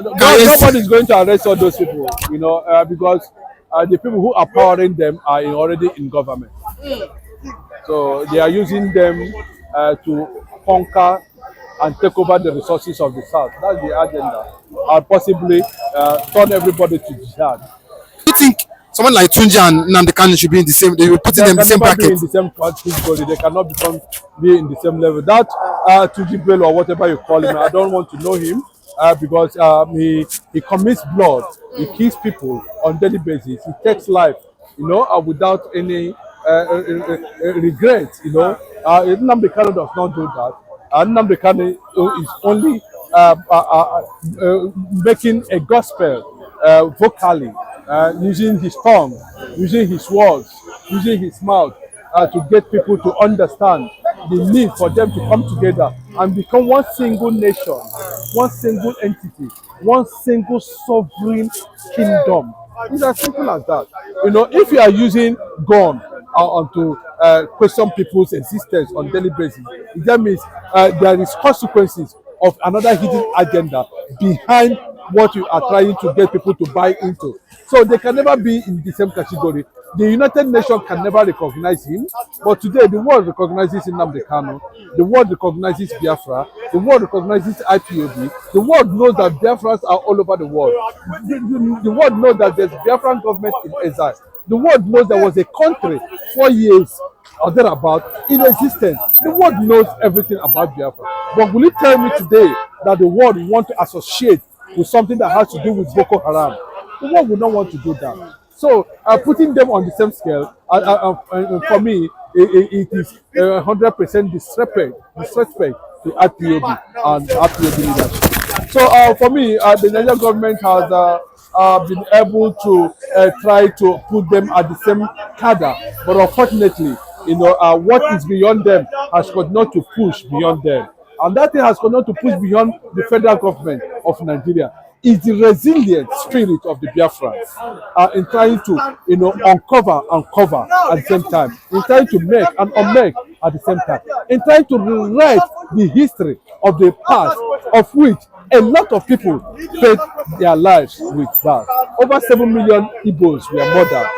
Nobody is going to arrest all those people, because the people who are powering them are already in government. So they are using them to conquer and take over the resources of the South. That's the agenda. And possibly turn everybody to jihad. Do you think someone like Turji and nnamdikanu should be in the same? They will put them in the same bracket. Be in the same category. They cannot be in the same level. That turjibello or whatever you call him, I don't want to know him because he commits blood. He kills people on daily basis. He takes life, without any regret. Nnamdikanu does not do that. Nnamdikanu is only making a gospel vocally, using his tongue, using his words, using his mouth to get people to understand the need for them to come together and become one single nation, one single entity, one single sovereign kingdom. It's as simple as that. If you are using gun to question people's existence on daily basis, that means there is consequences of another hidden agenda behind what you are trying to get people to buy into. So they can never be in the same category. The United Nations can never recognize him, but today the world recognizes Nnamdi Kanu, the world recognizes Biafra, the world recognizes IPOB, the world knows that Biafrans are all over the world. The world knows that there's Biafran government in exile. The world knows there was a country 4 years or thereabout in existence. The world knows everything about Biafra. But will you tell me today that the world want to associate with something that has to do with Boko Haram? The world will not want to do that. So putting them on the same scale, for me, it is 100% disrespect to IPOB and IPOB leadership. So for me, the Nigerian government has been able to try to put them at the same cadre, but unfortunately, what is beyond them has continued to push beyond them, and that thing has continued to push beyond the federal government of Nigeria. Is the resilient spirit of the Biafrans in trying to, uncover and cover at the same time, in trying to make and unmake at the same time, in trying to rewrite the history of the past, of which a lot of people paid their lives with that. Over 7 million Igbos were murdered,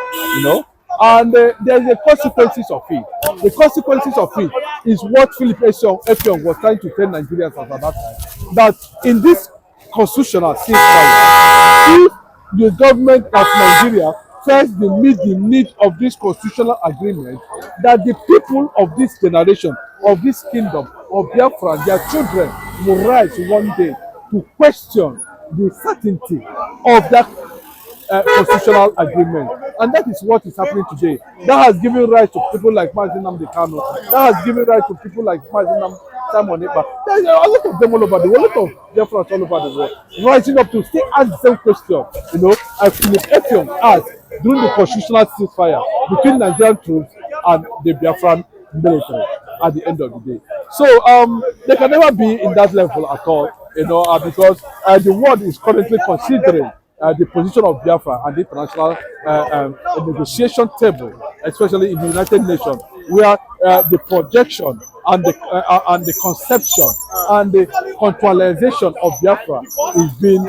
and there's the consequences of it. The consequences of it is what Philip Effiong was trying to tell Nigerians at that time, that in this constitutional ceasefire, if the government of Nigeria first meet the need of this constitutional agreement, that the people of this generation, of this kingdom, of Biafra, their children will rise one day to question the certainty of that constitutional agreement. And that is what is happening today. That has given rise to people like Nnamdi Kanu. That has given rise to people like Simon Ekpa. There are a lot of them all over the world, a lot of Biafrans all over the world, rising up to still ask the same question, as Philip Effiong asked during the constitutional ceasefire between Nigerian troops and the Biafran military at the end of the day. So they can never be in that level at all, because the world is currently considering the position of Biafra and the international negotiation table, especially in the United Nations, where the projection and the conception and the conceptualization of Biafra is being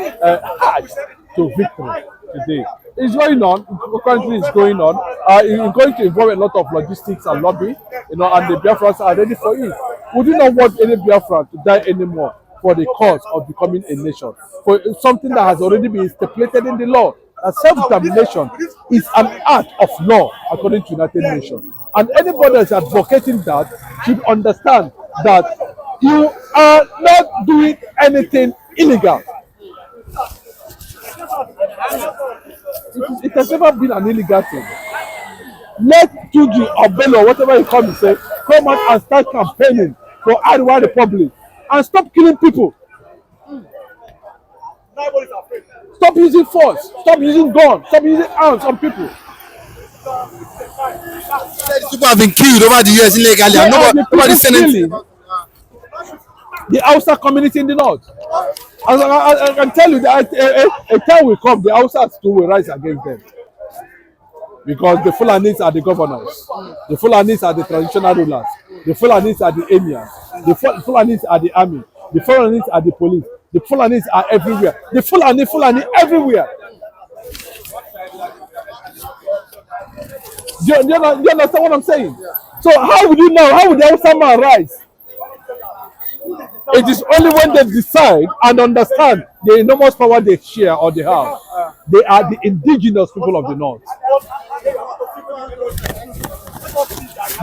hatched to victory today. It's going on. Currently, it's going on. It's going to involve a lot of logistics and lobby, and the Biafrans are ready for it. We do not want any Biafran to die anymore for the cause of becoming a nation, for something that has already been stipulated in the law. Self-determination is an act of law according to United Nations. And anybody that's advocating that should understand that you are not doing anything illegal. It has never been an illegal thing. Let Turji or Bello, whatever you call me, say, come out and start campaigning for Ariwa Republic and stop killing people. Stop using force. Stop using guns. Stop using arms on people. People have been killed over the years illegally, and nobody said anything. The Hausa community in the north. I can tell you that a time will come, the Hausas too will rise against them. Because the Fulanis are the governors. The Fulanis are the traditional rulers. The Fulanis are the emirs. The Fulanis are the army. The Fulanis are the police. The Fulanis are everywhere. The Fulani everywhere. Do you understand what I'm saying? So how would you know? How would the Hausa man rise? It is only when they decide and understand the enormous power they share or they have. They are the indigenous people of the north.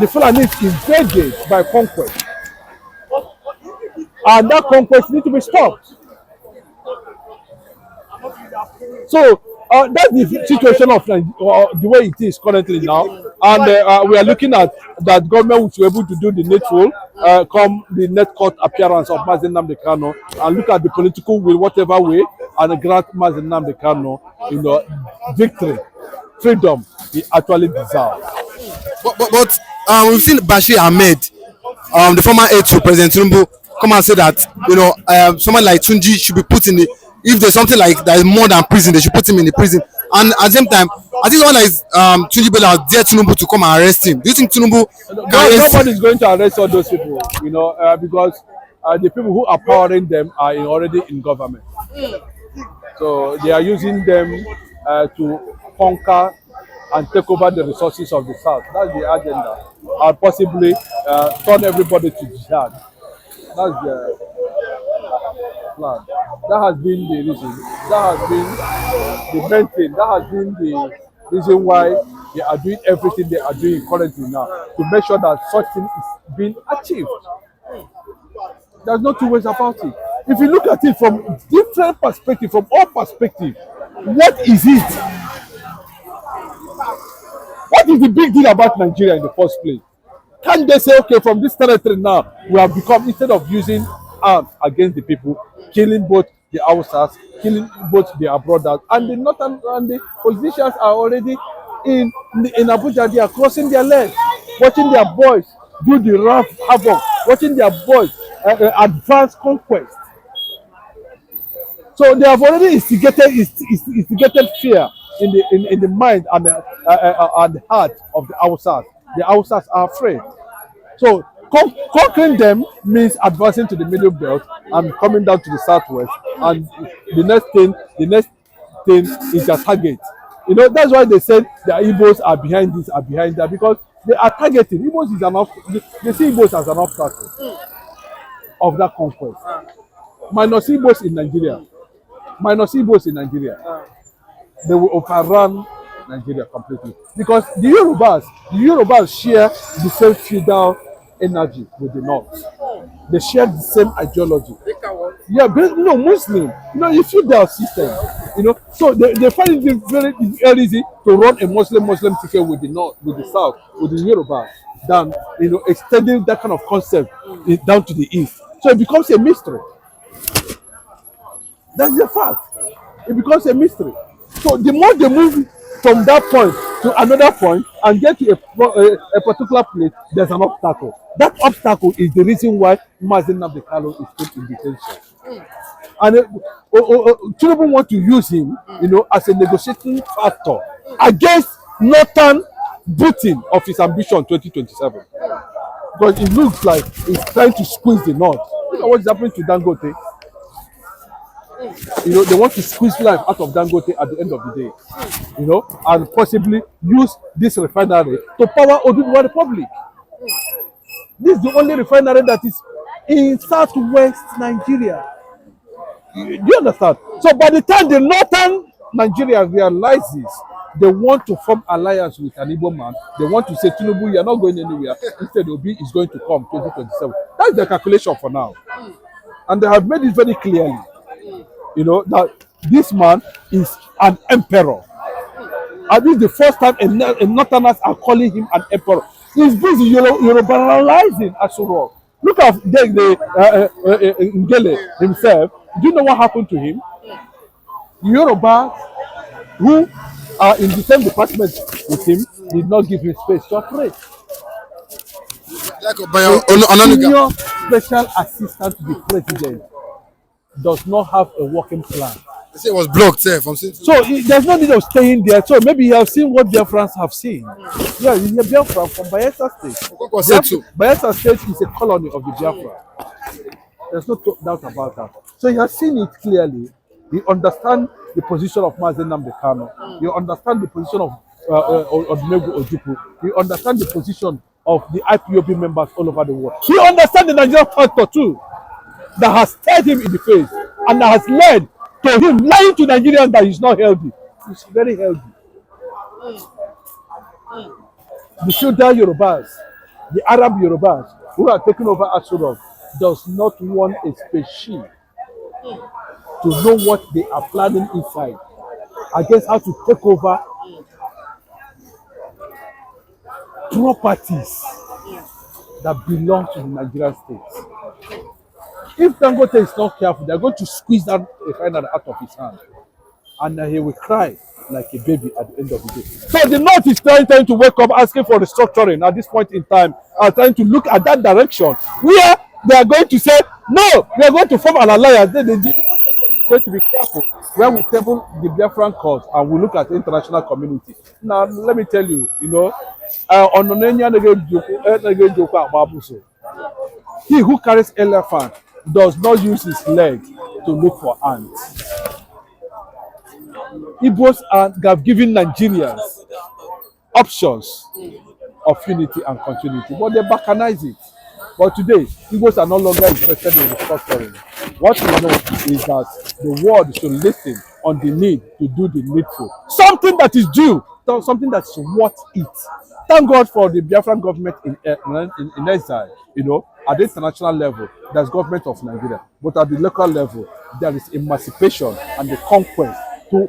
The Fulani is invaded by conquest. And that conquest needs to be stopped. So that's the situation of the way it is currently now. And we are looking at that government will be able to do the needful come the next court appearance of Nnamdikanu and look at the political will, whatever way, and grant Nnamdikanu, victory, freedom he actually deserves. But we've seen Bashir Ahmed, the former aide to President Tinubu, come and say that someone like Turji should be put in the, if there's something like that is more than prison, they should put him in the prison. And at the same time, I think someone like turjibello has dared Tinubu to come and arrest him. Do you think Tinubu nobody is going to arrest all those people, because the people who are powering them are already in government. So they are using them to conquer and take over the resources of the south. That's the agenda. And possibly turn everybody to jihad. That's the plan. That has been the reason. That has been the main thing. That has been the reason why they are doing everything they are doing currently now to make sure that such thing is being achieved. There's no two ways about it. If you look at it from different perspectives, from all perspectives, what is it? What is the big deal about Nigeria in the first place? Can't they say, okay, from this territory now, we have become, instead of using arms against the people, killing both the Hausas, killing both their brothers, and the northern and the politicians are already in Abuja, they are crossing their legs, watching their boys do the rough havoc, watching their boys advance conquest. So they have already instigated fear in the mind and the heart of the Hausas. The Hausas are afraid. So conquering them means advancing to the middle belt and coming down to the southwest. And the next thing is their target. That's why they said the Igbos are behind this, are behind that, because they are targeting. Igbos is they see Igbos as an obstacle of that conquest. Minus Igbos in Nigeria. They will overrun Nigeria completely, because the Yorubas share the same feudal energy with the North. They share the same ideology. Yeah, but Muslim, you feudal system, so they find it very easy to run a Muslim ticket with the North, with the South, with the Yorubas, than extending that kind of concept down to the East. So it becomes a mystery. That's the fact. It becomes a mystery. So the more they move from that point to another point and get to a particular place, there's an obstacle. That obstacle is the reason why Nnamdikanu is put in detention. And Tinubu want to use him, as a negotiating factor against northern booting of his ambition 2027. Because it looks like he's trying to squeeze the north. Look at what is happening to Dangote. They want to squeeze life out of Dangote at the end of the day, and possibly use this refinery to power Oduduwa Republic. This is the only refinery that is in southwest Nigeria. Do you understand? So by the time the northern Nigeria realizes they want to form alliance with an Igbo man, they want to say, Tinubu, you are not going anywhere. Instead, Obi is going to come 2027. That's the calculation for now. And they have made it very clearly, that this man is an emperor. And this is the first time a northerners are calling him an emperor. He's busy Yorubanizing Asuro. Look at Ngele himself. Do you know what happened to him? Yoruba, who are in the same department with him, did not give him space to operate. Senior special assistant to the president does not have a working plan. They say it was blocked from so there's no need of staying there. So maybe you have seen what Biafrans have seen. Yeah, he's a Biafran from Bayelsa State. Bayelsa State is a colony of the Biafra. There's no doubt about that. So he has seen it clearly. He understands the position of nnamdikanu. He understands the position of Odumegwu Ojukwu. He understands the position of the IPOB members all over the world. He understands the Nigerian factor too, that has stared him in the face and that has led to him lying to Nigerians that he's not healthy. He's very healthy. The feudal Yorubas, the Arab Yorubas who are taking over Asurok does not want a spaceship to know what they are planning inside against how to take over properties that belong to the Nigerian state. If Dangote is not careful, they are going to squeeze that refinery out of his hand, and he will cry like a baby at the end of the day. So the North is trying to wake up, asking for restructuring at this point in time, and trying to look at that direction where they are going to say, no, we are going to form an alliance. The is going to be careful when we table the Biafran cause and we look at the international community. Now, let me tell you, he who carries elephant does not use his leg to look for ants. Igbos have given Nigerians options of unity and continuity, but they balkanize it. But today, Igbos are no longer interested in restructuring. What we know is that the world should listen on the need to do the needful. Something that is due, something that's worth it. Thank God for the Biafran government in exile, at the international level, there's government of Nigeria. But at the local level, there is emancipation and the conquest to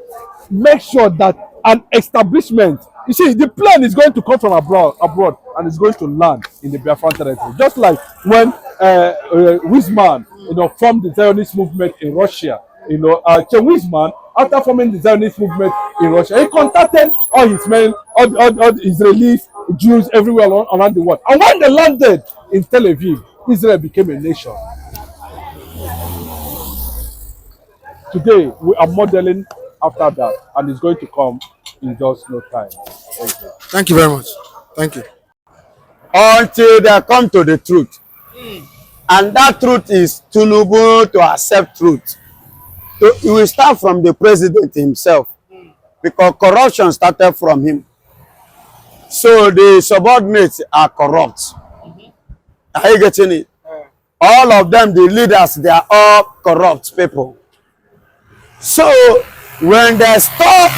make sure that an establishment, you see, the plan is going to come from abroad and it's going to land in the Biafran territory. Just like when Wisman, formed the Zionist movement in Russia. Wisman, after forming the Zionist movement in Russia, he contacted all his men, all Israelis, Jews everywhere around the world. And when they landed in Tel Aviv, Israel became a nation. Today, we are modeling after that, and it's going to come in just no time. Thank you. Thank you very much. Thank you. Until they come to the truth. And that truth is Tinubu to accept truth. So it will start from the president himself, because corruption started from him. So the subordinates are corrupt. Are you getting it? All of them, the leaders, they are all corrupt people. So when they stop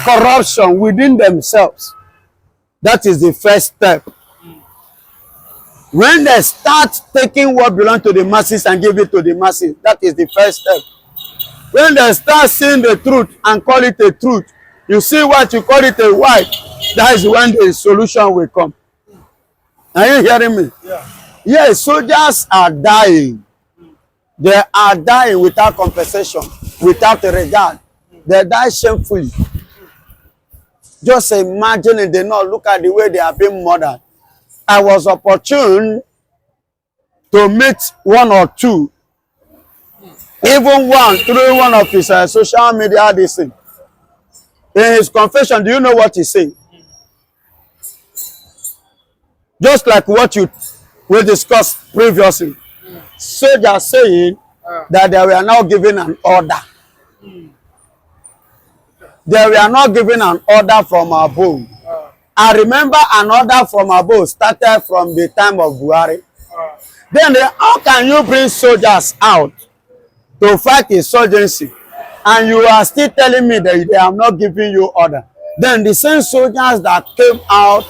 corruption within themselves, that is the first step. When they start taking what belongs to the masses and give it to the masses, that is the first step. When they start seeing the truth and call it a truth, you see what you call it a white, that is when the solution will come. Are you hearing me? Yeah. Yes, soldiers are dying. They are dying without compensation, without a regard. They die shamefully. Just imagine it, they not look at the way they are being murdered. I was opportune to meet one or two, even one through one of his social media this thing. In his confession, do you know what he said? Just like what we discussed previously. Soldiers saying that they were now given an order. They were not given an order from above. I remember an order from above started from the time of Buhari. Then how can you bring soldiers out to fight insurgency and you are still telling me that they are not giving you order? Then the same soldiers that came out,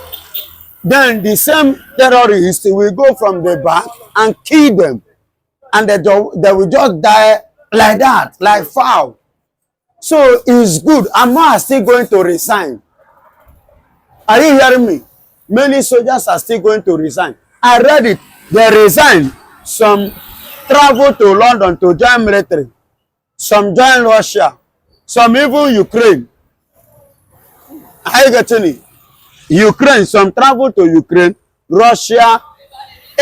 then the same terrorists will go from the back and kill them. And they will just die like that, like foul. So it's good. I'm not still going to resign. Are you hearing me? Many soldiers are still going to resign. I read it. They resign. Some travel to London to join military. Some join Russia. Some even Ukraine. Are you getting it? Ukraine. Some travel to Ukraine, Russia,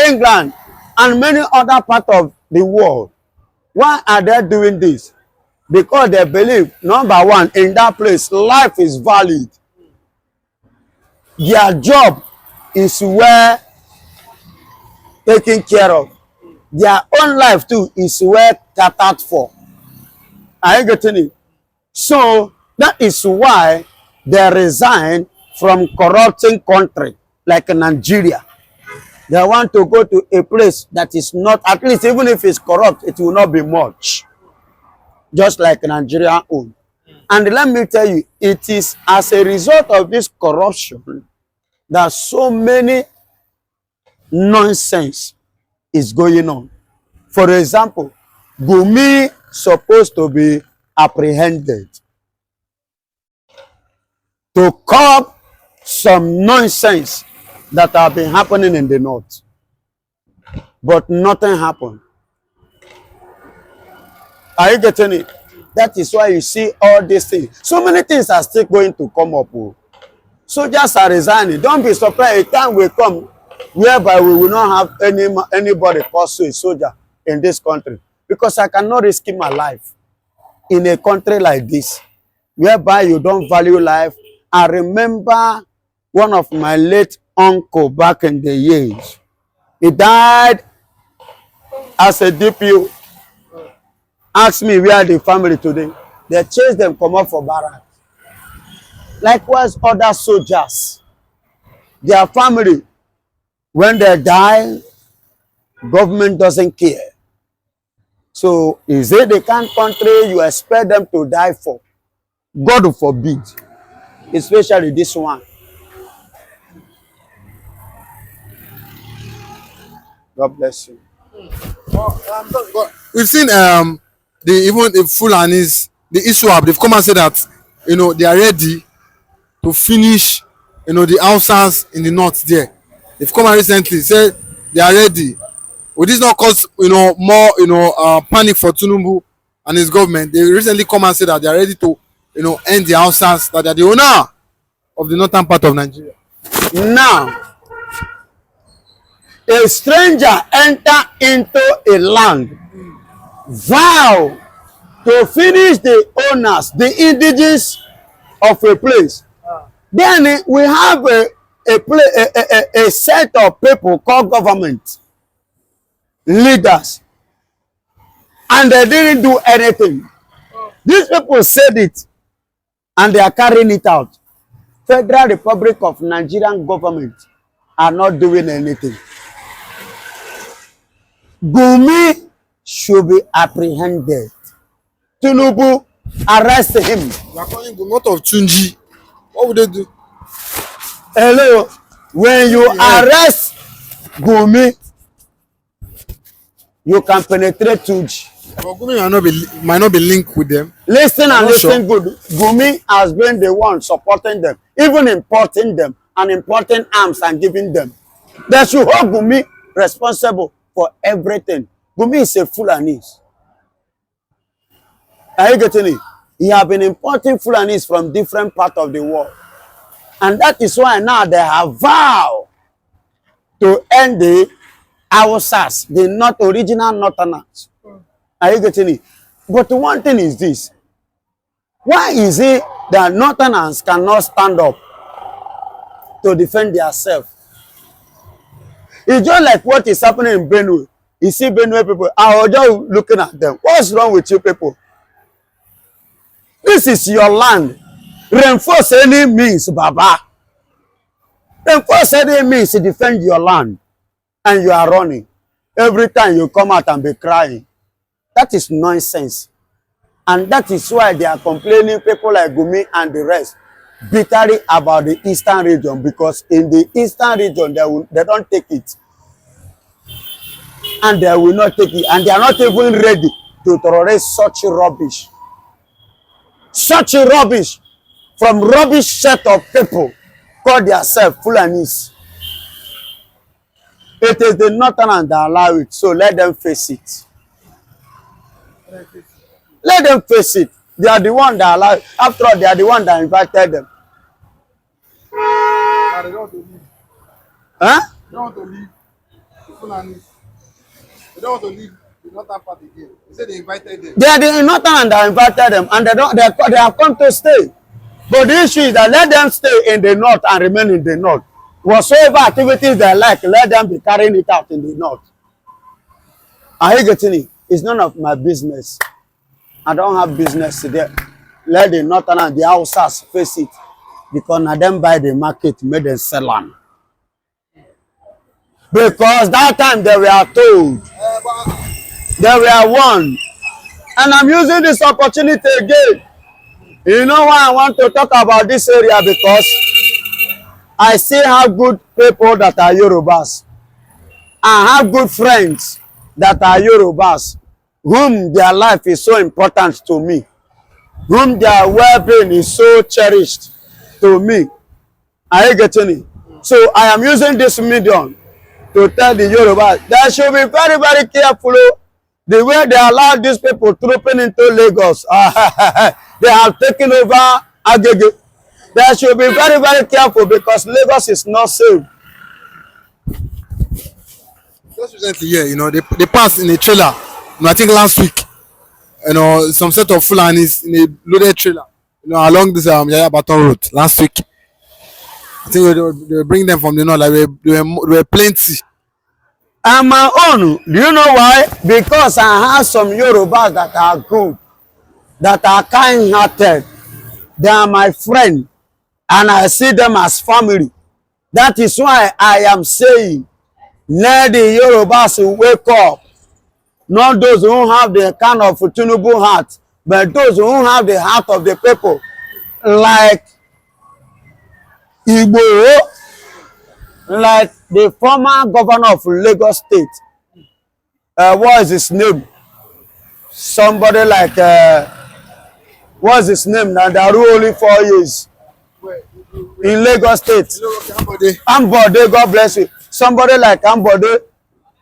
England, and many other parts of the world. Why are they doing this? Because they believe, number one, in that place, life is valid. Their job is well taken care of. their own life too is well catered for. Are you getting it? So that is why they resign from corrupting country like Nigeria. They want to go to a place that is not, at least even if it's corrupt, it will not be much. Just like Nigeria own. And let me tell you, it is as a result of this corruption that so many nonsense is going on. For example, Gumi supposed to be apprehended to curb some nonsense that have been happening in the north. But nothing happened. Are you getting it? That is why you see all these things. So many things are still going to come up. Soldiers are resigning. Don't be surprised. A time will come whereby we will not have anybody called a soldier in this country. Because I cannot risk my life in a country like this, whereby you don't value life. I remember one of my late uncle back in the years. He died as a DPO. Ask me where the family today. They chased them, come up for barracks. Likewise, other soldiers, their family, when they die, government doesn't care. So, is it the kind of country you expect them to die for? God forbid. Especially this one. God bless you. We've seen even the Fulanis, the ISWAP, they've come and said that they are ready to finish the Hausas in the north there. They've come and recently said they are ready. Will this not cause more panic for Tinubu and his government? They recently come and said that they are ready to end the Hausas, that they are the owner of the northern part of Nigeria. Now, a stranger enter into a land, vow to finish the owners, the indigenous of a place. Then we have a set of people called government leaders, and they didn't do anything. These people said it, and they are carrying it out. Federal Republic of Nigerian government are not doing anything. Gumi should be apprehended. Tinubu, arrest him. They are calling Gumi out of Turji. What would they do? Hello, when you arrest Gumi, you can penetrate Turji. But Gumi might not be linked with them. Listen and listen sure. good. Gumi has been the one supporting them, even importing them and importing arms and giving them. They should hold Gumi responsible for everything. Gumi is a Fulanis. Are you getting it? He has been importing Fulanis from different parts of the world. And that is why now they have vowed to end the Hausas, the not original Northerners. Are you getting it? But one thing is this. Why is it that Northerners cannot stand up to defend themselves? It's just like what is happening in Benue. You see Benue people, I was just looking at them. What's wrong with you people? This is your land. Reinforce any means, Baba. Reinforce any means to defend your land. And you are running. Every time you come out and be crying. That is nonsense. And that is why they are complaining, people like Gumi and the rest, bitterly about the eastern region. Because in the eastern region, they don't take it. And they will not take it. And they are not even ready to tolerate such rubbish. Such rubbish. From rubbish set of people call themselves Fulanis. It is the Northerners that allow it, so let them face it. Let them face it. They are the one that allow it. After all, they are the one that invited them. They don't want to leave. Huh? They don't want to leave the Fulanis. They don't want to leave the northern part again. They said they invited them. They are the Northerners that invited them, and they have come to stay. But the issue is that let them stay in the north and remain in the north. Whatsoever activities they like, let them be carrying it out in the north. Are you getting it? It's none of my business. I don't have business today. Let the northern and the Hausas face it. Because now them buy the market, made them sell on. Because that time they were told, they were warned. And I'm using this opportunity again. You know why I want to talk about this area? Because I still have good people that are Yorubas. I have good friends that are Yorubas, whom their life is so important to me, whom their well-being is so cherished to me. Are you getting it? So I am using this medium to tell the Yorubas they should be very, very careful. The way they allow these people trooping into Lagos, they have taken over Agege. They should be very, very careful because Lagos is not safe. Just recently, yeah, you know, they passed in a trailer, you know, I think last week, you know, some set of Fulanis in a loaded trailer, you know, along this Yaya Baton Road last week. I think they were bringing them from the north, like they were plenty. And my own, do you know why? Because I have some Yorubas that are good, that are kind-hearted. They are my friend, and I see them as family. That is why I am saying, let the Yorubas wake up. Not those who have the kind of Tinubu heart, but those who have the heart of the people, like Igbo, like the former governor of Lagos State. What is his name? Somebody like, what's his name now? That ruled only 4 years in Lagos State. Ambode, God bless you. Somebody like Ambode,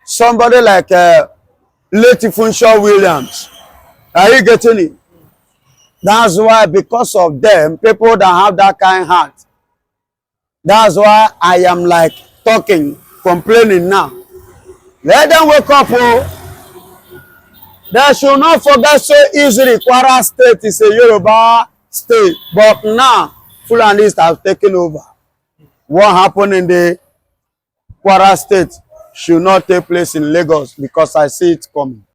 somebody like Late Funshaw Williams. Are you getting it? That's why, because of them, people that have that kind of heart, that's why I am like talking, complaining now. Let them wake up, oh. They should not forget so easily Kwara State is a Yoruba state. But now, Fulanis have taken over. What happened in the Kwara State should not take place in Lagos because I see it coming.